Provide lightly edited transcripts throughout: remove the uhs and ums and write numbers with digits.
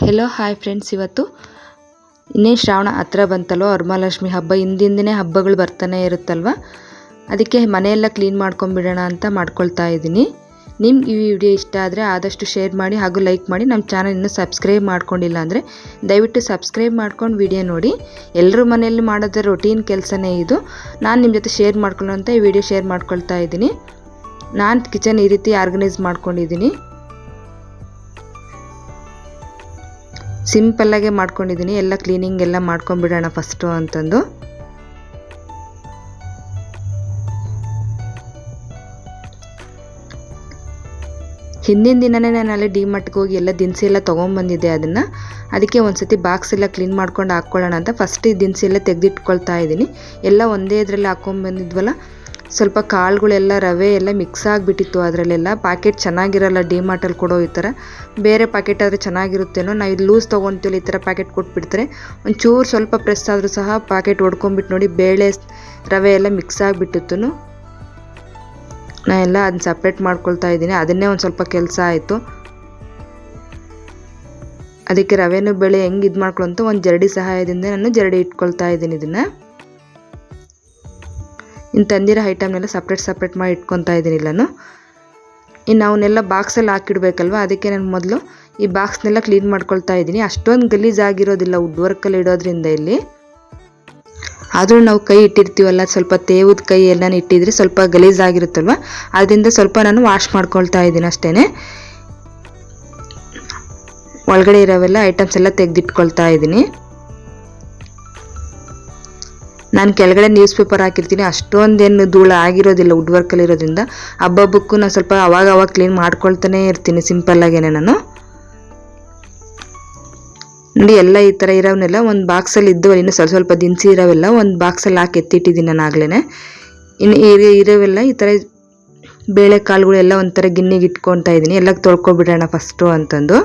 Hello hi friends, ಇವತ್ತು ಇನ್ನೇ ಶ್ರಾವಣ ಹತ್ರ ಬಂತಲ್ವ, ವರಮಹಾಲಕ್ಷ್ಮಿ ಹಬ್ಬ ಹಿಂದಿಂದನೇ ಹಬ್ಬಗಳು ಬರ್ತಾನೆ ಇರುತ್ತಲ್ವ. ಅದಕ್ಕೆ ಮನೆಯೆಲ್ಲ ಕ್ಲೀನ್ ಮಾಡ್ಕೊಂಬಿಡೋಣ ಅಂತ ಮಾಡ್ಕೊಳ್ತಾ ಇದ್ದೀನಿ. ನಿಮ್ಗೆ ಈ ವಿಡಿಯೋ ಇಷ್ಟ ಆದರೆ ಆದಷ್ಟು ಶೇರ್ ಮಾಡಿ ಹಾಗೂ ಲೈಕ್ ಮಾಡಿ. ನಮ್ಮ ಚಾನಲ್ ಇನ್ನೂ ಸಬ್ಸ್ಕ್ರೈಬ್ ಮಾಡ್ಕೊಂಡಿಲ್ಲ ಅಂದರೆ ದಯವಿಟ್ಟು ಸಬ್ಸ್ಕ್ರೈಬ್ ಮಾಡ್ಕೊಂಡು ವಿಡಿಯೋ ನೋಡಿ. ಎಲ್ಲರೂ ಮನೆಯಲ್ಲಿ ಮಾಡೋದ್ರ ರೊಟೀನ್ ಕೆಲಸನೇ ಇದು. ನಾನು ನಿಮ್ಮ ಜೊತೆ ಶೇರ್ ಮಾಡ್ಕೊಳ್ಳೋ ಅಂತ ಈ ವಿಡಿಯೋ ಶೇರ್ ಮಾಡ್ಕೊಳ್ತಾ ಇದ್ದೀನಿ. ನಾನು ಕಿಚನ್ ಈ ರೀತಿ ಆರ್ಗನೈಸ್ ಮಾಡ್ಕೊಂಡಿದ್ದೀನಿ. ಸಿಂಪಲ್ಲಾಗೆ ಮಾಡ್ಕೊಂಡಿದ್ದೀನಿ. ಎಲ್ಲ ಕ್ಲೀನಿಂಗ್ ಎಲ್ಲ ಮಾಡ್ಕೊಂಡ್ಬಿಡೋಣ ಫಸ್ಟು ಅಂತಂದು. ಹಿಂದಿನ ದಿನವೇ ನಾನು ಅಲ್ಲಿ ಡಿಮಾರ್ಟ್ಗೆ ಹೋಗಿ ಎಲ್ಲ ದಿನಸಿ ಎಲ್ಲ ತೊಗೊಂಬಂದಿದ್ದೆ. ಅದಕ್ಕೆ ಒಂದು ಸತಿ ಬಾಕ್ಸ್ ಎಲ್ಲ ಕ್ಲೀನ್ ಮಾಡ್ಕೊಂಡು ಹಾಕ್ಕೊಳ್ಳೋಣ ಅಂತ ಫಸ್ಟ್ ಈ ದಿನಸಿ ಎಲ್ಲ ತೆಗೆದಿಟ್ಕೊಳ್ತಾ ಇದ್ದೀನಿ. ಎಲ್ಲ ಒಂದೇ ಇದರಲ್ಲಿ ಹಾಕ್ಕೊಂಬಂದಿದ್ವಲ್ಲ, ಸ್ವಲ್ಪ ಕಾಳುಗಳೆಲ್ಲ ರವೆ ಎಲ್ಲ ಮಿಕ್ಸ್ ಆಗಿಬಿಟ್ಟಿತ್ತು. ಅದರಲ್ಲೆಲ್ಲ ಪ್ಯಾಕೆಟ್ ಚೆನ್ನಾಗಿರಲ್ಲ. ಡಿಮಾರ್ಟಲ್ಲಿ ಕೊಡೋ ಈ ಥರ ಬೇರೆ ಪ್ಯಾಕೆಟ್ ಆದರೆ ಚೆನ್ನಾಗಿರುತ್ತೇನೋ. ನಾವು ಇದು ಲೂಸ್ ತೊಗೊತೀವಲ್ಲ, ಈ ಥರ ಪ್ಯಾಕೆಟ್ ಕೊಟ್ಬಿಡ್ತಾರೆ. ಒಂಚೂರು ಸ್ವಲ್ಪ ಪ್ರೆಸ್ ಆದರೂ ಸಹ ಪ್ಯಾಕೆಟ್ ಹೊಡ್ಕೊಂಬಿಟ್ಟು ನೋಡಿ, ಬೇಳೆ ರವೆ ಎಲ್ಲ ಮಿಕ್ಸ್ ಆಗಿಬಿಟ್ಟಿತ್ತು. ನಾನು ಎಲ್ಲ ಅದನ್ನ ಸಪ್ರೇಟ್ ಮಾಡ್ಕೊಳ್ತಾ ಇದ್ದೀನಿ. ಅದನ್ನೇ ಒಂದು ಸ್ವಲ್ಪ ಕೆಲಸ ಆಯಿತು. ಅದಕ್ಕೆ ರವೆನೂ ಬೇಳೆ ಹೆಂಗೆ ಇದು ಮಾಡ್ಕೊಳ್ಳೋಂತ ಒಂದು ಜರಡಿ ಸಹಾಯದಿಂದ ನಾನು ಜರಡಿ ಇಟ್ಕೊಳ್ತಾ ಇದ್ದೀನಿ. ಇನ್ನು ತಂದಿರೋ ಐಟಮ್ನೆಲ್ಲ ಸಪ್ರೇಟ್ ಮಾಡಿ ಇಟ್ಕೊತಾ ಇದ್ದೀನಿ ನಾನು. ಇನ್ನು ಅವನ್ನೆಲ್ಲ ಬಾಕ್ಸಲ್ಲಿ ಹಾಕಿಡ್ಬೇಕಲ್ವ, ಅದಕ್ಕೆ ನಾನು ಮೊದಲು ಈ ಬಾಕ್ಸ್ನೆಲ್ಲ ಕ್ಲೀನ್ ಮಾಡ್ಕೊಳ್ತಾ ಇದ್ದೀನಿ. ಅಷ್ಟೊಂದು ಗಲೀಜಾಗಿರೋದಿಲ್ಲ ವುಡ್ ವರ್ಕಲ್ಲಿ ಇಡೋದ್ರಿಂದ ಇಲ್ಲಿ. ಆದರೂ ನಾವು ಕೈ ಇಟ್ಟಿರ್ತೀವಲ್ಲ, ಸ್ವಲ್ಪ ತೇವದ ಕೈ ಎಲ್ಲ ಇಟ್ಟಿದ್ರೆ ಸ್ವಲ್ಪ ಗಲೀಜಾಗಿರುತ್ತಲ್ವ, ಅದರಿಂದ ಸ್ವಲ್ಪ ನಾನು ವಾಶ್ ಮಾಡ್ಕೊಳ್ತಾ ಇದ್ದೀನಿ ಅಷ್ಟೇ. ಒಳಗಡೆ ಇರೋವೆಲ್ಲ ಐಟಮ್ಸ್ ಎಲ್ಲ ತೆಗೆದಿಟ್ಕೊಳ್ತಾ ಇದ್ದೀನಿ. ನಾನು ಕೆಳಗಡೆ ನ್ಯೂಸ್ ಪೇಪರ್ ಹಾಕಿರ್ತೀನಿ. ಅಷ್ಟೊಂದೇನು ಧೂಳು ಆಗಿರೋದಿಲ್ಲ ವುಡ್ ವರ್ಕಲ್ಲಿ ಇರೋದ್ರಿಂದ. ಹಬ್ಬಕ್ಕೂ ನಾನು ಸ್ವಲ್ಪ ಅವಾಗ ಕ್ಲೀನ್ ಮಾಡ್ಕೊಳ್ತಾನೆ ಇರ್ತೀನಿ ಸಿಂಪಲ್ಲಾಗೇನೆ ನಾನು. ನೋಡಿ, ಎಲ್ಲ ಈ ಥರ ಇರೋವನ್ನೆಲ್ಲ ಒಂದು ಬಾಕ್ಸಲ್ಲಿ ಇದ್ದವಲ್ಲ, ಇನ್ನು ಸ್ವಲ್ಪ ದಿನಸಿ ಇರೋವೆಲ್ಲ ಒಂದು ಬಾಕ್ಸಲ್ಲಿ ಹಾಕಿ ಎತ್ತಿಟ್ಟಿದ್ದೀನಿ ನಾನು ಆಗಲೇ. ಇನ್ನು ಇರೋವೆಲ್ಲ ಈ ಥರ ಬೇಳೆ ಕಾಳುಗಳೆಲ್ಲ ಒಂಥರ ಗಿನ್ನಿಗೆ ಇಟ್ಕೊತಾ ಇದ್ದೀನಿ. ಎಲ್ಲ ತೊಳ್ಕೊಬಿಡೋಣ ಫಸ್ಟು ಅಂತಂದು.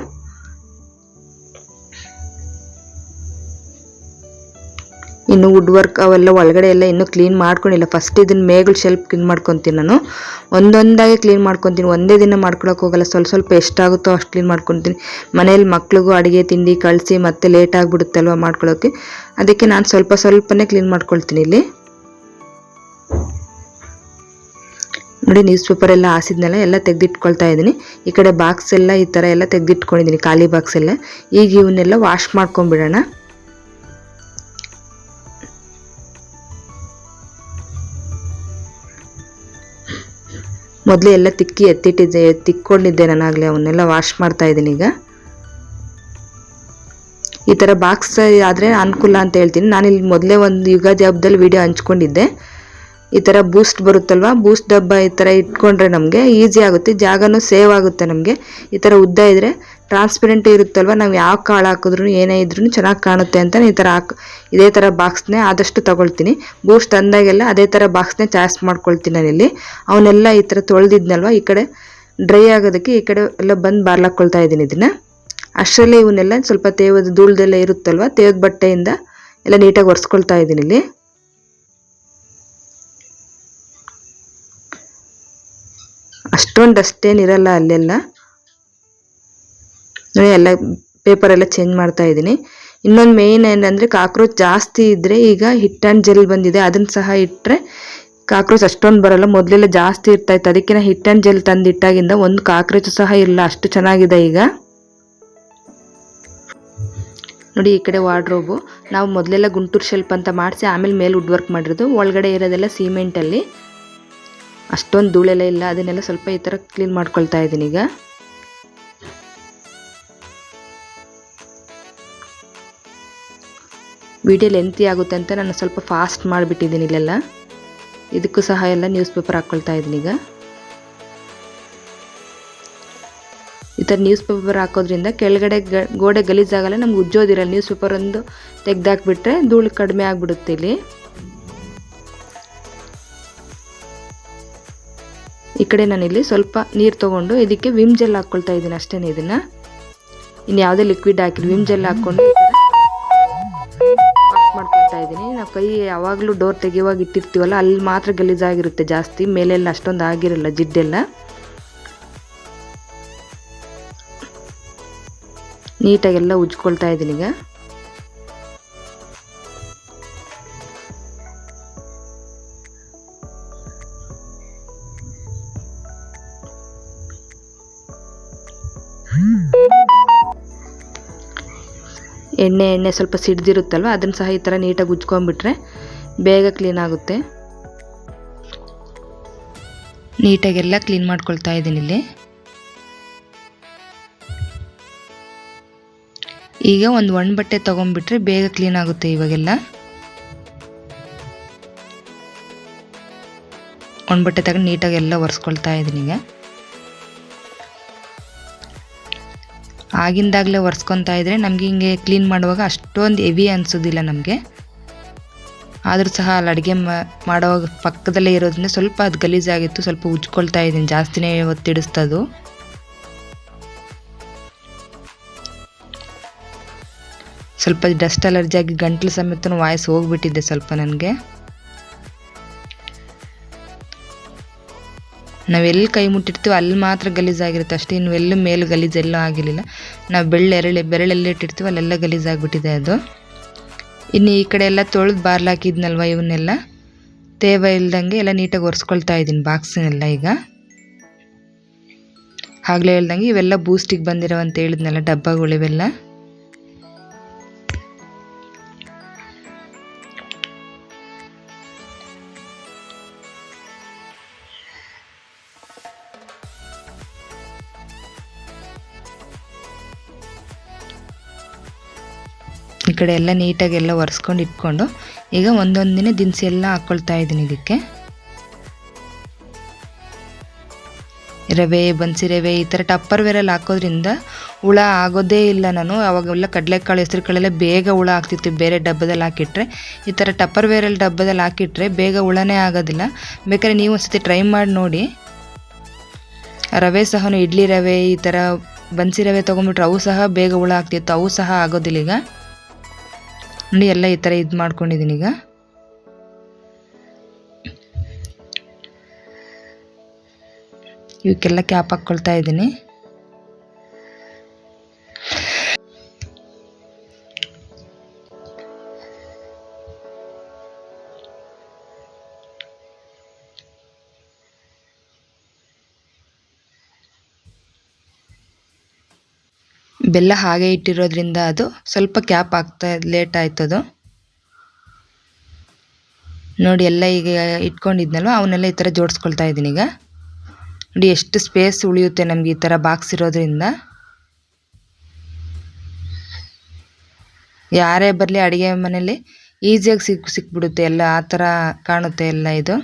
ಇನ್ನು ವುಡ್ ವರ್ಕ್ ಅವೆಲ್ಲ ಒಳಗಡೆ ಎಲ್ಲ ಇನ್ನೂ ಕ್ಲೀನ್ ಮಾಡ್ಕೊಂಡಿಲ್ಲ. ಫಸ್ಟ್ ಇದನ್ನು ಮೇಗಳು ಶೆಲ್ಫ್ ಕ್ಲೀನ್ ಮಾಡ್ಕೊತೀನಿ ನಾನು. ಒಂದೊಂದಾಗೆ ಕ್ಲೀನ್ ಮಾಡ್ಕೊತೀನಿ. ಒಂದೇ ದಿನ ಮಾಡ್ಕೊಳಕ್ಕೆ ಹೋಗಲ್ಲ. ಸ್ವಲ್ಪ ಎಷ್ಟಾಗುತ್ತೋ ಅಷ್ಟು ಕ್ಲೀನ್ ಮಾಡ್ಕೊತೀನಿ. ಮನೇಲಿ ಮಕ್ಳಿಗೂ ಅಡುಗೆ ತಿಂಡಿ ಕಳಿಸಿ ಮತ್ತೆ ಲೇಟ್ ಆಗಿಬಿಡುತ್ತಲ್ವ ಮಾಡ್ಕೊಳ್ಳೋಕ್ಕೆ. ಅದಕ್ಕೆ ನಾನು ಸ್ವಲ್ಪನೇ ಕ್ಲೀನ್ ಮಾಡ್ಕೊಳ್ತೀನಿ ಇಲ್ಲಿ. ನೋಡಿ, ನ್ಯೂಸ್ ಪೇಪರ್ ಎಲ್ಲ ಹಾಸಿದ್ನೆಲ್ಲ ಎಲ್ಲ ತೆಗೆದಿಟ್ಕೊಳ್ತಾ ಇದ್ದೀನಿ. ಈ ಕಡೆ ಬಾಕ್ಸ್ ಎಲ್ಲ ಈ ಥರ ಎಲ್ಲ ತೆಗೆದಿಟ್ಕೊಂಡಿದ್ದೀನಿ, ಖಾಲಿ ಬಾಕ್ಸ್ ಎಲ್ಲ. ಈಗ ಇವನ್ನೆಲ್ಲ ವಾಶ್ ಮಾಡ್ಕೊಂಡ್ಬಿಡೋಣ. ಮೊದಲು ಎಲ್ಲ ತಿಕ್ಕೊಂಡಿದ್ದೆ ನಾನಾಗಲೇ. ಅವನ್ನೆಲ್ಲ ವಾಶ್ ಮಾಡ್ತಾ ಇದ್ದೀನಿ ಈಗ. ಈ ಥರ ಬಾಕ್ಸ್ ಆದರೆ ಅನುಕೂಲ ಅಂತ ಹೇಳ್ತೀನಿ. ನಾನಿಲ್ಲಿ ಮೊದಲೇ ಒಂದು ಯುಗಾದಿ ಹಬ್ಬದಲ್ಲಿ ವಿಡಿಯೋ ಹಂಚ್ಕೊಂಡಿದ್ದೆ. ಈ ಥರ ಬೂಸ್ಟ್ ಬರುತ್ತಲ್ವ, ಬೂಸ್ಟ್ ಡಬ್ಬ ಈ ಥರ ಇಟ್ಕೊಂಡ್ರೆ ನಮಗೆ ಈಸಿ ಆಗುತ್ತೆ, ಜಾಗನೂ ಸೇವ್ ಆಗುತ್ತೆ ನಮಗೆ. ಈ ಥರ ಉದ್ದ ಇದ್ದರೆ ಟ್ರಾನ್ಸ್ಪರೆಂಟ್ ಇರುತ್ತಲ್ವ, ನಾವು ಯಾವ ಕಾಳು ಹಾಕಿದ್ರು ಏನೇ ಇದ್ರೂ ಚೆನ್ನಾಗಿ ಕಾಣುತ್ತೆ ಅಂತ ಇದೇ ಥರ ಬಾಕ್ಸ್ನೇ ಆದಷ್ಟು ತಗೊಳ್ತೀನಿ. ಬೂಸ್ಟ್ ತಂದಾಗೆಲ್ಲ ಅದೇ ಥರ ಬಾಕ್ಸ್ನೇ ಚಾಯ್ಸ್ ಮಾಡ್ಕೊಳ್ತೀನಿ ನಾನಿಲ್ಲಿ. ಅವನ್ನೆಲ್ಲ ಈ ಥರ ತೊಳೆದಿದ್ನಲ್ವ, ಈ ಕಡೆ ಡ್ರೈ ಆಗೋದಕ್ಕೆ ಈ ಕಡೆ ಎಲ್ಲ ಬಂದು ಬಾರ್ಲಾಕ್ಕೊಳ್ತಾ ಇದ್ದೀನಿ ಇದನ್ನು. ಅಷ್ಟರಲ್ಲಿ ಇವನ್ನೆಲ್ಲ ಸ್ವಲ್ಪ ತೇವದ ಧೂಳ್ದೆಲ್ಲ ಇರುತ್ತಲ್ವ, ತೇವದ ಬಟ್ಟೆಯಿಂದ ಎಲ್ಲ ನೀಟಾಗಿ ಒರೆಸ್ಕೊಳ್ತಾ ಇದ್ದೀನಿ ಇಲ್ಲಿ. ಅಷ್ಟೊಂದು ಡಸ್ಟೇನಿರಲ್ಲ ಅಲ್ಲೆಲ್ಲ. ನೋಡಿ, ಎಲ್ಲ ಪೇಪರೆಲ್ಲ ಚೇಂಜ್ ಮಾಡ್ತಾ ಇದ್ದೀನಿ. ಇನ್ನೊಂದು ಮೇಯ್ನ್ ಏನಂದರೆ, ಕಾಕ್ರೋಚ್ ಜಾಸ್ತಿ ಇದ್ದರೆ ಈಗ ಹಿಟ್ ಆ್ಯಂಡ್ ಜೆಲ್ ಬಂದಿದೆ, ಅದನ್ನು ಸಹ ಇಟ್ಟರೆ ಕಾಕ್ರೋಚ್ ಅಷ್ಟೊಂದು ಬರೋಲ್ಲ. ಮೊದಲೆಲ್ಲ ಜಾಸ್ತಿ ಇರ್ತಾಯಿತ್ತು. ಅದಕ್ಕೆ ನಾನು ಹಿಟ್ ಆ್ಯಂಡ್ ಜೆಲ್ ತಂದು ಇಟ್ಟಾಗಿಂದ ಒಂದು ಕಾಕ್ರೋಚ್ ಸಹ ಇಲ್ಲ, ಅಷ್ಟು ಚೆನ್ನಾಗಿದೆ ಈಗ. ನೋಡಿ, ಈ ಕಡೆ ವಾರ್ಡ್ರೋಬು ನಾವು ಮೊದಲೆಲ್ಲ ಗುಂಟೂರು ಶೆಲ್ಫ್ ಅಂತ ಮಾಡಿಸಿ ಆಮೇಲೆ ಮೇಲೆ ವುಡ್ ವರ್ಕ್ ಮಾಡಿರೋದು. ಒಳಗಡೆ ಇರೋದೆಲ್ಲ ಸಿಮೆಂಟಲ್ಲಿ, ಅಷ್ಟೊಂದು ಧೂಳೆಲ್ಲ ಇಲ್ಲ. ಅದನ್ನೆಲ್ಲ ಸ್ವಲ್ಪ ಈ ಥರ ಕ್ಲೀನ್ ಮಾಡ್ಕೊಳ್ತಾ ಇದ್ದೀನಿ ಈಗ. ವಿಡಿಯೋ ಲೆಂತಿ ಆಗುತ್ತೆ ಅಂತ ನಾನು ಸ್ವಲ್ಪ ಫಾಸ್ಟ್ ಮಾಡಿಬಿಟ್ಟಿದ್ದೀನಿ ಇಲ್ಲೆಲ್ಲ. ಇದಕ್ಕೂ ಸಹ ಎಲ್ಲ ನ್ಯೂಸ್ ಪೇಪರ್ ಹಾಕ್ಕೊಳ್ತಾ ಇದ್ದೀನಿ ಈಗ. ಈ ಥರ ನ್ಯೂಸ್ ಪೇಪರ್ ಹಾಕೋದ್ರಿಂದ ಕೆಳಗಡೆ ಗೋಡೆ ಗಲೀಜಾಗಲ್ಲ, ನಮ್ಗೆ ಉಜ್ಜೋದಿರಲ್ಲ. ನ್ಯೂಸ್ ಪೇಪರ್ ಒಂದು ತೆಗೆದಾಕ್ಬಿಟ್ರೆ ಧೂಳು ಕಡಿಮೆ ಆಗಿಬಿಡುತ್ತೆ ಇಲ್ಲಿ. ಈ ಕಡೆ ನಾನಿಲ್ಲಿ ಸ್ವಲ್ಪ ನೀರು ತೊಗೊಂಡು ಇದಕ್ಕೆ ವಿಮ್ ಜೆಲ್ ಹಾಕ್ಕೊಳ್ತಾ ಇದ್ದೀನಿ ಅಷ್ಟೇ. ಇದನ್ನು ಇನ್ನು ಯಾವುದೇ ಲಿಕ್ವಿಡ್ ಹಾಕಿಲ್ಲ, ವಿಮ್ ಜೆಲ್ ಹಾಕ್ಕೊಂಡು ವಾಶ್ ಮಾಡ್ಕೊಳ್ತಾ ಇದ್ದೀನಿ. ನಾವು ಕೈ ಯಾವಾಗಲೂ ಡೋರ್ ತೆಗೆಯುವಾಗ ಇಟ್ಟಿರ್ತೀವಲ್ಲ, ಅಲ್ಲಿ ಮಾತ್ರ ಗಲೀಜಾಗಿರುತ್ತೆ ಜಾಸ್ತಿ, ಮೇಲೆಲ್ಲ ಅಷ್ಟೊಂದು ಆಗಿರಲ್ಲ ಜಿಡ್ಡೆಲ್ಲ. ನೀಟಾಗೆಲ್ಲ ಉಜ್ಕೊಳ್ತಾ ಇದ್ದೀನಿ ಈಗ. ಎಣ್ಣೆ ಸ್ವಲ್ಪ ಸಿಡ್ದಿರುತ್ತಲ್ವ, ಅದನ್ನು ಸಹ ಈ ಥರ ನೀಟಾಗಿ ಉಜ್ಕೊಂಡ್ಬಿಟ್ರೆ ಬೇಗ ಕ್ಲೀನ್ ಆಗುತ್ತೆ. ನೀಟಾಗೆಲ್ಲ ಕ್ಲೀನ್ ಮಾಡ್ಕೊಳ್ತಾ ಇದ್ದೀನಿ ಇಲ್ಲಿ. ಈಗ ಒಂದು ಒಣ ಬಟ್ಟೆ ತೊಗೊಂಡ್ಬಿಟ್ರೆ ಬೇಗ ಕ್ಲೀನ್ ಆಗುತ್ತೆ. ಇವಾಗೆಲ್ಲ ಒಣ ಬಟ್ಟೆ ತಗೊಂಡು ನೀಟಾಗಿ ಎಲ್ಲ ಒರೆಸ್ಕೊಳ್ತಾ ಇದ್ದೀನಿ ಈಗ. ಆಗಿಂದಾಗಲೇ ಒರೆಸ್ಕೊತಾ ಇದ್ದರೆ ನಮಗೆ ಹಿಂಗೆ ಕ್ಲೀನ್ ಮಾಡುವಾಗ ಅಷ್ಟೊಂದು ಹೆವಿ ಅನಿಸೋದಿಲ್ಲ ನಮಗೆ. ಆದರೂ ಸಹ ಅಲ್ಲಿ ಅಡುಗೆ ಮಾಡೋವಾಗ ಪಕ್ಕದಲ್ಲೇ ಇರೋದ್ರಿಂದ ಸ್ವಲ್ಪ ಅದು ಗಲೀಜಾಗಿತ್ತು, ಸ್ವಲ್ಪ ಉಜ್ಕೊಳ್ತಾ ಇದ್ದೀನಿ. ಜಾಸ್ತಿನೇ ಒತ್ತಿಡಿಸ್ತದು. ಸ್ವಲ್ಪ ಡಸ್ಟ್ ಅಲರ್ಜಿ ಆಗಿ ಗಂಟ್ಲು ಸಮೇತ ವಾಯ್ಸ್ ಹೋಗ್ಬಿಟ್ಟಿದ್ದೆ ಸ್ವಲ್ಪ ನನಗೆ. ನಾವೆಲ್ಲಿ ಕೈ ಮುಟ್ಟಿರ್ತೀವೋ ಅಲ್ಲಿ ಮಾತ್ರ ಗಲೀಜಾಗಿರುತ್ತೆ ಅಷ್ಟೇ, ಇನ್ನು ಎಲ್ಲೂ ಮೇಲೆ ಗಲೀಜೆಲ್ಲ ಆಗಿರಲಿಲ್ಲ. ನಾವು ಬೆರಳೆಲ್ಲ ಇಟ್ಟಿರ್ತೀವೋ ಅಲ್ಲೆಲ್ಲ ಗಲೀಜಾಗಿಬಿಟ್ಟಿದೆ ಅದು. ಇನ್ನು ಈ ಕಡೆ ಎಲ್ಲ ತೊಳೆದು ಬಾರ್ಲಾಕಿದ್ನಲ್ವ, ಇವನ್ನೆಲ್ಲ ತೇವ ಇಲ್ದಂಗೆ ಎಲ್ಲ ನೀಟಾಗಿ ಒರೆಸ್ಕೊಳ್ತಾ ಇದ್ದೀನಿ ಬಾಕ್ಸನ್ನೆಲ್ಲ. ಈಗ ಆಗಲೇ ಹೇಳ್ದಂಗೆ ಇವೆಲ್ಲ ಬೂಸ್ಟಿಗೆ ಬಂದಿರೋ ಅಂತ ಹೇಳಿದ್ನಲ್ಲ ಡಬ್ಬಗಳು, ಇವೆಲ್ಲ ಈ ಕಡೆ ಎಲ್ಲ ನೀಟಾಗಿ ಎಲ್ಲ ಒರೆಸ್ಕೊಂಡು ಇಟ್ಕೊಂಡು ಈಗ ಒಂದೊಂದಿನ ದಿನಸಿ ಎಲ್ಲ ಹಾಕ್ಕೊಳ್ತಾ ಇದ್ದೀನಿ ಇದಕ್ಕೆ. ರವೆ, ಬನ್ಸಿ ರವೆ ಈ ಥರ ಟಪ್ಪರ್ ವೇರಲ್ಲಿ ಹಾಕೋದ್ರಿಂದ ಹುಳ ಆಗೋದೇ ಇಲ್ಲ. ನಾನು ಅವಾಗೆಲ್ಲ ಕಡಲೆಕಾಳು, ಹೆಸರು ಕಾಳೆಲ್ಲ ಬೇಗ ಹುಳ ಆಗ್ತಿತ್ತು ಬೇರೆ ಡಬ್ಬದಲ್ಲಿ ಹಾಕಿಟ್ರೆ. ಈ ಥರ ಟಪ್ಪರ್ ವೇರಲ್ಲಿ ಡಬ್ಬದಲ್ಲಿ ಹಾಕಿಟ್ರೆ ಬೇಗ ಹುಳನೇ ಆಗೋದಿಲ್ಲ. ಬೇಕಾದ್ರೆ ನೀವು ಒಂದ್ಸತಿ ಟ್ರೈ ಮಾಡಿ ನೋಡಿ. ರವೆ ಸಹ ಇಡ್ಲಿ ರವೆ, ಈ ಥರ ಬನ್ಸಿ ರವೆ ತೊಗೊಂಬಿಟ್ರೆ ಅವು ಸಹ ಬೇಗ ಹುಳ ಆಗ್ತಿತ್ತು, ಅವು ಸಹ ಆಗೋದಿಲ್ಲ. ಈಗ ನೋಡಿ ಎಲ್ಲ ಈ ಥರ ಇದು ಮಾಡ್ಕೊಂಡಿದ್ದೀನಿ. ಈಗ ಇವಕ್ಕೆಲ್ಲ ಕ್ಯಾಪ್ ಹಾಕ್ಕೊಳ್ತಾ ಇದ್ದೀನಿ. ಬೆಲ್ಲ ಹಾಗೆ ಇಟ್ಟಿರೋದ್ರಿಂದ ಅದು ಸ್ವಲ್ಪ ಕ್ಯಾಪ್ ಆಗ್ತಾ ಲೇಟ್ ಆಯ್ತದು. ನೋಡಿ ಎಲ್ಲ ಈಗ ಇಟ್ಕೊಂಡಿದ್ನಲ್ವ ಅವನ್ನೆಲ್ಲ ಈ ಥರ ಜೋಡಿಸ್ಕೊಳ್ತಾ ಇದ್ದೀನಿ. ಈಗ ನೋಡಿ ಎಷ್ಟು ಸ್ಪೇಸ್ ಉಳಿಯುತ್ತೆ ನಮಗೆ ಈ ಥರ ಬಾಕ್ಸ್ ಇರೋದ್ರಿಂದ. ಯಾರೇ ಬರಲಿ ಅಡುಗೆ ಮನೇಲಿ ಈಸಿಯಾಗಿ ಸಿಕ್ಬಿಡುತ್ತೆ ಎಲ್ಲ, ಆ ಥರ ಕಾಣುತ್ತೆ ಎಲ್ಲ ಇದು.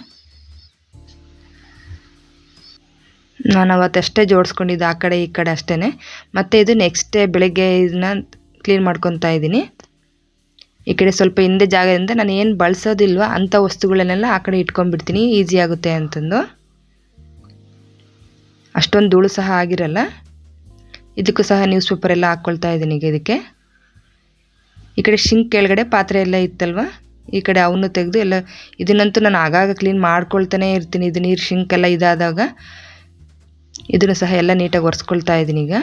ನಾನು ಅವತ್ತಷ್ಟೇ ಜೋಡಿಸ್ಕೊಂಡಿದ್ದೆ ಆ ಕಡೆ ಈ ಕಡೆ ಅಷ್ಟೇ. ಮತ್ತು ಇದು ನೆಕ್ಸ್ಟ್ ಡೇ ಬೆಳಗ್ಗೆ ಇದನ್ನ ಕ್ಲೀನ್ ಮಾಡ್ಕೊತಾ ಇದ್ದೀನಿ. ಈ ಕಡೆ ಸ್ವಲ್ಪ ಹಿಂದೆ ಜಾಗದಿಂದ ನಾನು ಏನು ಬಳಸೋದಿಲ್ವ ಅಂಥ ವಸ್ತುಗಳನ್ನೆಲ್ಲ ಆ ಕಡೆ ಇಟ್ಕೊಂಡ್ಬಿಡ್ತೀನಿ, ಈಸಿ ಆಗುತ್ತೆ ಅಂತಂದು. ಅಷ್ಟೊಂದು ಧೂಳು ಸಹ ಆಗಿರಲ್ಲ. ಇದಕ್ಕೂ ಸಹ ನ್ಯೂಸ್ ಪೇಪರ್ ಎಲ್ಲ ಹಾಕ್ಕೊಳ್ತಾ ಇದ್ದೀನಿ ಈಗ ಇದಕ್ಕೆ. ಈ ಕಡೆ ಶಿಂಕ್ ಕೆಳಗಡೆ ಪಾತ್ರೆ ಎಲ್ಲ ಇತ್ತಲ್ವ, ಈ ಕಡೆ ಅವನು ತೆಗೆದು ಎಲ್ಲ ಇದನ್ನಂತೂ ನಾನು ಆಗಾಗ ಕ್ಲೀನ್ ಮಾಡ್ಕೊಳ್ತಾನೆ ಇರ್ತೀನಿ. ಇದು ನೀರು ಶಿಂಕ್ ಎಲ್ಲ ಇದಾದಾಗ ಇದನ್ನು ಸಹ ಎಲ್ಲ ನೀಟಾಗಿ ಒರೆಸ್ಕೊಳ್ತಾ ಇದ್ದೀನಿ. ಈಗ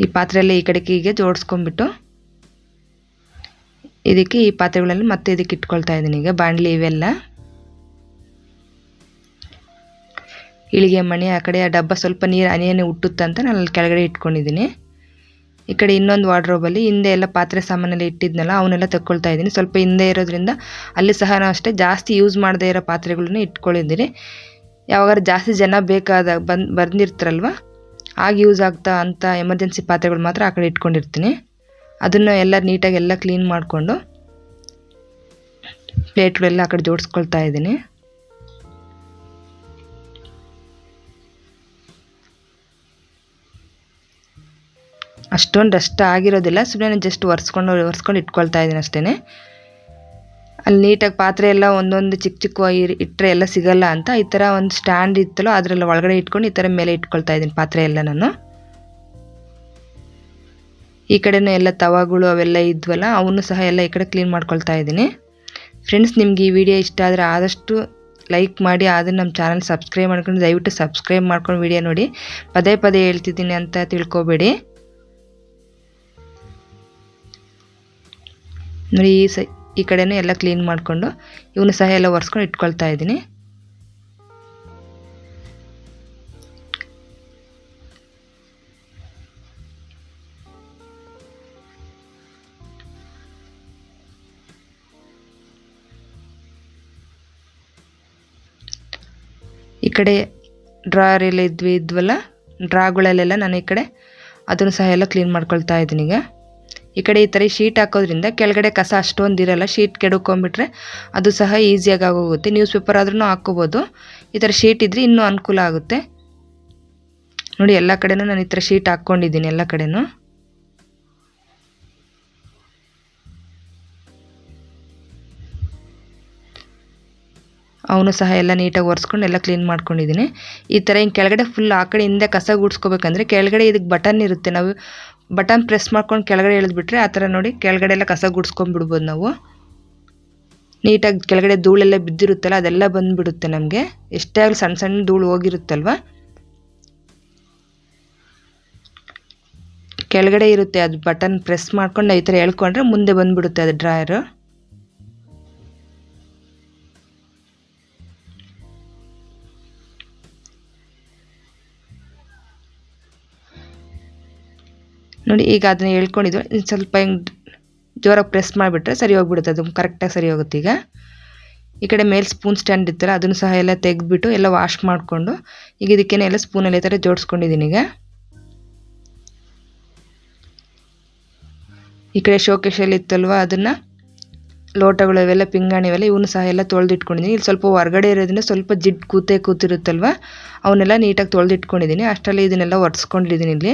ಈ ಪಾತ್ರೆಯೆಲ್ಲ ಈ ಕಡೆಗೆ ಹೀಗೆ ಜೋಡಿಸ್ಕೊಂಡ್ಬಿಟ್ಟು ಇದಕ್ಕೆ ಈ ಪಾತ್ರೆಗಳಲ್ಲಿ ಮತ್ತೆ ಇದಕ್ಕೆ ಇಟ್ಕೊಳ್ತಾ ಇದ್ದೀನಿ. ಈಗ ಬಾಣಲಿ ಇವೆಲ್ಲ ಇಳಿಗೆ ಮಣಿ ಆ ಕಡೆ ಆ ಡಬ್ಬ ಸ್ವಲ್ಪ ನೀರು ಹನಿಯನ್ನೇ ಹುಟ್ಟುತ್ತಂತ ನಾನು ಅಲ್ಲಿ ಕೆಳಗಡೆ ಇಟ್ಕೊಂಡಿದ್ದೀನಿ. ಈ ಕಡೆ ಇನ್ನೊಂದು ವಾರ್ಡ್ರೋಬಲ್ಲಿ ಹಿಂದೆ ಎಲ್ಲ ಪಾತ್ರೆ ಸಾಮಾನೆಲ್ಲ ಇಟ್ಟಿದ್ನಲ್ಲ ಅವನ್ನೆಲ್ಲ ತಗೊಳ್ತಾ ಇದ್ದೀನಿ. ಸ್ವಲ್ಪ ಹಿಂದೆ ಇರೋದ್ರಿಂದ ಅಲ್ಲಿ ಸಹ ನಾವು ಅಷ್ಟೇ ಜಾಸ್ತಿ ಯೂಸ್ ಮಾಡದೇ ಇರೋ ಪಾತ್ರೆಗಳನ್ನ ಇಟ್ಕೊಂಡಿದ್ದೀನಿ. ಯಾವಾಗಾದ್ರೂ ಜಾಸ್ತಿ ಜನ ಬೇಕಾದಾಗ ಬಂದಿರ್ತಾರಲ್ವ ಆಗ ಯೂಸ್ ಆಗ್ತಾ ಅಂಥ ಎಮರ್ಜೆನ್ಸಿ ಪಾತ್ರೆಗಳು ಮಾತ್ರ ಆ ಕಡೆ ಇಟ್ಕೊಂಡಿರ್ತೀನಿ. ಅದನ್ನು ಎಲ್ಲ ನೀಟಾಗಿ ಎಲ್ಲ ಕ್ಲೀನ್ ಮಾಡಿಕೊಂಡು ಪ್ಲೇಟ್ಗಳೆಲ್ಲ ಆ ಕಡೆ ಜೋಡಿಸ್ಕೊಳ್ತಾ ಇದ್ದೀನಿ. ಅಷ್ಟೊಂದು ಡಸ್ಟ್ ಆಗಿರೋದಿಲ್ಲ, ಸುಮ್ಮನೆ ಜಸ್ಟ್ ಒರೆಸ್ಕೊಂಡು ಇಟ್ಕೊಳ್ತಾ ಇದ್ದೀನಿ ಅಷ್ಟೇ. ಅಲ್ಲಿ ನೀಟಾಗಿ ಪಾತ್ರೆ ಎಲ್ಲ ಒಂದೊಂದು ಚಿಕ್ಕ ಇಟ್ಟರೆ ಎಲ್ಲ ಸಿಗಲ್ಲ ಅಂತ ಈ ಥರ ಒಂದು ಸ್ಟ್ಯಾಂಡ್ ಇತ್ತಲ್ಲೋ ಅದರೆಲ್ಲ ಒಳಗಡೆ ಇಟ್ಕೊಂಡು ಈ ಥರ ಮೇಲೆ ಇಟ್ಕೊಳ್ತಾ ಇದ್ದೀನಿ ಪಾತ್ರೆ ಎಲ್ಲ ನಾನು. ಈ ಕಡೆನೂ ಎಲ್ಲ ತವಾಗಳು ಅವೆಲ್ಲ ಇದ್ವಲ್ಲ ಅವನು ಸಹ ಎಲ್ಲ ಈ ಕಡೆ ಕ್ಲೀನ್ ಮಾಡ್ಕೊಳ್ತಾ ಇದ್ದೀನಿ. ಫ್ರೆಂಡ್ಸ್, ನಿಮ್ಗೆ ಈ ವಿಡಿಯೋ ಇಷ್ಟ ಆದರೆ ಆದಷ್ಟು ಲೈಕ್ ಮಾಡಿ, ಆದರೆ ನಮ್ಮ ಚಾನಲ್ ಸಬ್ಸ್ಕ್ರೈಬ್ ಮಾಡ್ಕೊಂಡು ದಯವಿಟ್ಟು ಸಬ್ಸ್ಕ್ರೈಬ್ ಮಾಡ್ಕೊಂಡು ವಿಡಿಯೋ ನೋಡಿ. ಪದೇ ಪದೇ ಹೇಳ್ತಿದ್ದೀನಿ ಅಂತ ತಿಳ್ಕೊಬೇಡಿ. ನೋಡಿ, ಈ ಕಡೆನೂ ಎಲ್ಲ ಕ್ಲೀನ್ ಮಾಡಿಕೊಂಡು ಇವನು ಸಹ ಎಲ್ಲ ಒರೆಸ್ಕೊಂಡು ಇಟ್ಕೊಳ್ತಾ ಇದ್ದೀನಿ. ಈ ಕಡೆ ಡ್ರಾಯರ್ ಎಲ್ಲ ಇದ್ವಲ್ಲ, ಡ್ರಾಗಳಲ್ಲೆಲ್ಲ ನಾನು ಈ ಕಡೆ ಅದನ್ನು ಸಹ ಎಲ್ಲ ಕ್ಲೀನ್ ಮಾಡ್ಕೊಳ್ತಾ ಇದ್ದೀನಿ. ಈಗ ಈ ಕಡೆ ಈ ಥರ ಶೀಟ್ ಹಾಕೋದ್ರಿಂದ ಕೆಳಗಡೆ ಕಸ ಅಷ್ಟೊಂದು ಇರಲ್ಲ. ಶೀಟ್ ಕೆಡ್ಕೊಂಡ್ಬಿಟ್ರೆ ಅದು ಸಹ ಈಸಿಯಾಗಿ ಆಗೋಗುತ್ತೆ. ನ್ಯೂಸ್ ಪೇಪರ್ ಆದ್ರೂ ಹಾಕ್ಕೋಬೋದು. ಈ ಥರ ಶೀಟ್ ಇದ್ದರೆ ಇನ್ನೂ ಅನುಕೂಲ ಆಗುತ್ತೆ. ನೋಡಿ, ಎಲ್ಲ ಕಡೆನೂ ನಾನು ಈ ಥರ ಶೀಟ್ ಹಾಕ್ಕೊಂಡಿದ್ದೀನಿ. ಎಲ್ಲ ಕಡೆನೂ ಅವನು ಸಹ ಎಲ್ಲ ನೀಟಾಗಿ ಒರೆಸ್ಕೊಂಡು ಎಲ್ಲ ಕ್ಲೀನ್ ಮಾಡ್ಕೊಂಡಿದ್ದೀನಿ. ಈ ಥರ ಹಿಂಗೆ ಕೆಳಗಡೆ ಫುಲ್ ಆ ಕಡೆ ಹಿಂದೆ ಕಸ ಗುಡಿಸ್ಕೋಬೇಕಂದ್ರೆ ಕೆಳಗಡೆ ಇದಕ್ಕೆ ಬಟನ್ ಇರುತ್ತೆ. ನಾವು ಬಟನ್ ಪ್ರೆಸ್ ಮಾಡ್ಕೊಂಡು ಕೆಳಗಡೆ ಎಳೆದ್ಬಿಟ್ರೆ ಆ ಥರ ನೋಡಿ ಕೆಳಗಡೆ ಎಲ್ಲ ಕಸ ಗುಡಿಸ್ಕೊಂಡ್ಬಿಡ್ಬೋದು. ನಾವು ನೀಟಾಗಿ ಕೆಳಗಡೆ ಧೂಳೆಲ್ಲ ಬಿದ್ದಿರುತ್ತಲ್ಲ, ಅದೆಲ್ಲ ಬಂದುಬಿಡುತ್ತೆ ನಮಗೆ. ಎಷ್ಟೇ ಆಗಲಿ ಸಣ್ಣ ಸಣ್ಣ ಧೂಳು ಹೋಗಿರುತ್ತಲ್ವ, ಕೆಳಗಡೆ ಇರುತ್ತೆ. ಅದು ಬಟನ್ ಪ್ರೆಸ್ ಮಾಡ್ಕೊಂಡು ಈ ಥರ ಎಳ್ಕೊಂಡ್ರೆ ಮುಂದೆ ಬಂದುಬಿಡುತ್ತೆ ಅದು ಡ್ರಾಯರು. ನೋಡಿ, ಈಗ ಅದನ್ನ ಹೇಳ್ಕೊಂಡಿದ್ದು ಸ್ವಲ್ಪ ಹಿಂಗೆ ಜೋರಾಗಿ ಪ್ರೆಸ್ ಮಾಡಿಬಿಟ್ರೆ ಸರಿ ಹೋಗ್ಬಿಡುತ್ತೆ. ಅದು ಕರೆಕ್ಟಾಗಿ ಸರಿ ಹೋಗುತ್ತೆ. ಈ ಕಡೆ ಮೇಲೆ ಸ್ಪೂನ್ ಸ್ಟ್ಯಾಂಡ್ ಇತ್ತಲ್ಲ, ಅದನ್ನು ಸಹ ಎಲ್ಲ ತೆಗೆದ್ಬಿಟ್ಟು ಎಲ್ಲ ವಾಶ್ ಮಾಡಿಕೊಂಡು ಈಗ ಇದಕ್ಕೇನೆ ಎಲ್ಲ ಸ್ಪೂನಲ್ಲಿ ಈ ಥರ ಜೋಡಿಸ್ಕೊಂಡಿದ್ದೀನಿ. ಈ ಕಡೆ ಶೋಕೇಶಲ್ಲಿ ಇತ್ತಲ್ವ, ಅದನ್ನು ಲೋಟಗಳು ಇವೆಲ್ಲ ಪಿಂಗಾಣಿ ಇವೆಲ್ಲ ಇವನು ಸಹ ಎಲ್ಲ ತೊಳೆದಿಟ್ಕೊಂಡಿದ್ದೀನಿ. ಇಲ್ಲಿ ಸ್ವಲ್ಪ ಹೊರಗಡೆ ಇರೋದ್ರಿಂದ ಸ್ವಲ್ಪ ಕೂತಿರುತ್ತಲ್ವ, ಅವನ್ನೆಲ್ಲ ನೀಟಾಗಿ ತೊಳೆದಿಟ್ಕೊಂಡಿದ್ದೀನಿ. ಅಷ್ಟರಲ್ಲಿ ಇದನ್ನೆಲ್ಲ ಒರೆಸ್ಕೊಂಡಿದ್ದೀನಿ. ಇಲ್ಲಿ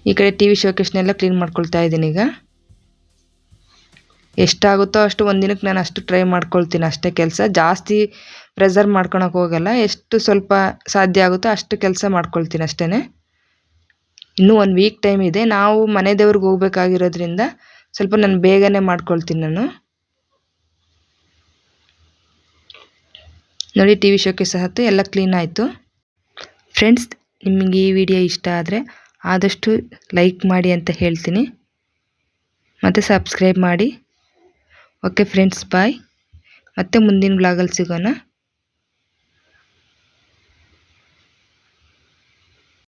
ಈ ಕಡೆ ಟಿ ವಿ ಶೋಕೇಸ್ನೆಲ್ಲ ಕ್ಲೀನ್ ಮಾಡ್ಕೊಳ್ತಾ ಇದ್ದೀನಿ. ಈಗ ಎಷ್ಟಾಗುತ್ತೋ ಅಷ್ಟು ಒಂದಿನಕ್ಕೆ ನಾನು ಅಷ್ಟು ಟ್ರೈ ಮಾಡ್ಕೊಳ್ತೀನಿ. ಅಷ್ಟೇ ಕೆಲಸ, ಜಾಸ್ತಿ ಪ್ರೆಸರ್ ಮಾಡ್ಕೊಳಕ್ಕೆ ಹೋಗಲ್ಲ. ಎಷ್ಟು ಸ್ವಲ್ಪ ಸಾಧ್ಯ ಆಗುತ್ತೋ ಅಷ್ಟು ಕೆಲಸ ಮಾಡ್ಕೊಳ್ತೀನಿ ಅಷ್ಟೇ. ಇನ್ನೂ 1 ವೀಕ್ ಟೈಮ್ ಇದೆ. ನಾವು ಮನೆ ದೇವ್ರಿಗೆ ಹೋಗ್ಬೇಕಾಗಿರೋದ್ರಿಂದ ಸ್ವಲ್ಪ ನಾನು ಬೇಗನೆ ಮಾಡ್ಕೊಳ್ತೀನಿ. ನಾನು ನೋಡಿ, ಟಿ ವಿ ಶೋಕೇಸ್ ಸಹ ಎಲ್ಲ ಕ್ಲೀನ್ ಆಯಿತು. ಫ್ರೆಂಡ್ಸ್, ನಿಮಗೆ ಈ ವಿಡಿಯೋ ಇಷ್ಟ ಆದರೆ ಆದಷ್ಟು ಲೈಕ್ ಮಾಡಿ ಅಂತ ಹೇಳ್ತೀನಿ, ಮತ್ತು ಸಬ್ಸ್ಕ್ರೈಬ್ ಮಾಡಿ. ಓಕೆ ಫ್ರೆಂಡ್ಸ್, ಬಾಯ್. ಮತ್ತೆ ಮುಂದಿನ ಬ್ಲಾಗಲ್ಲಿ ಸಿಗೋಣ.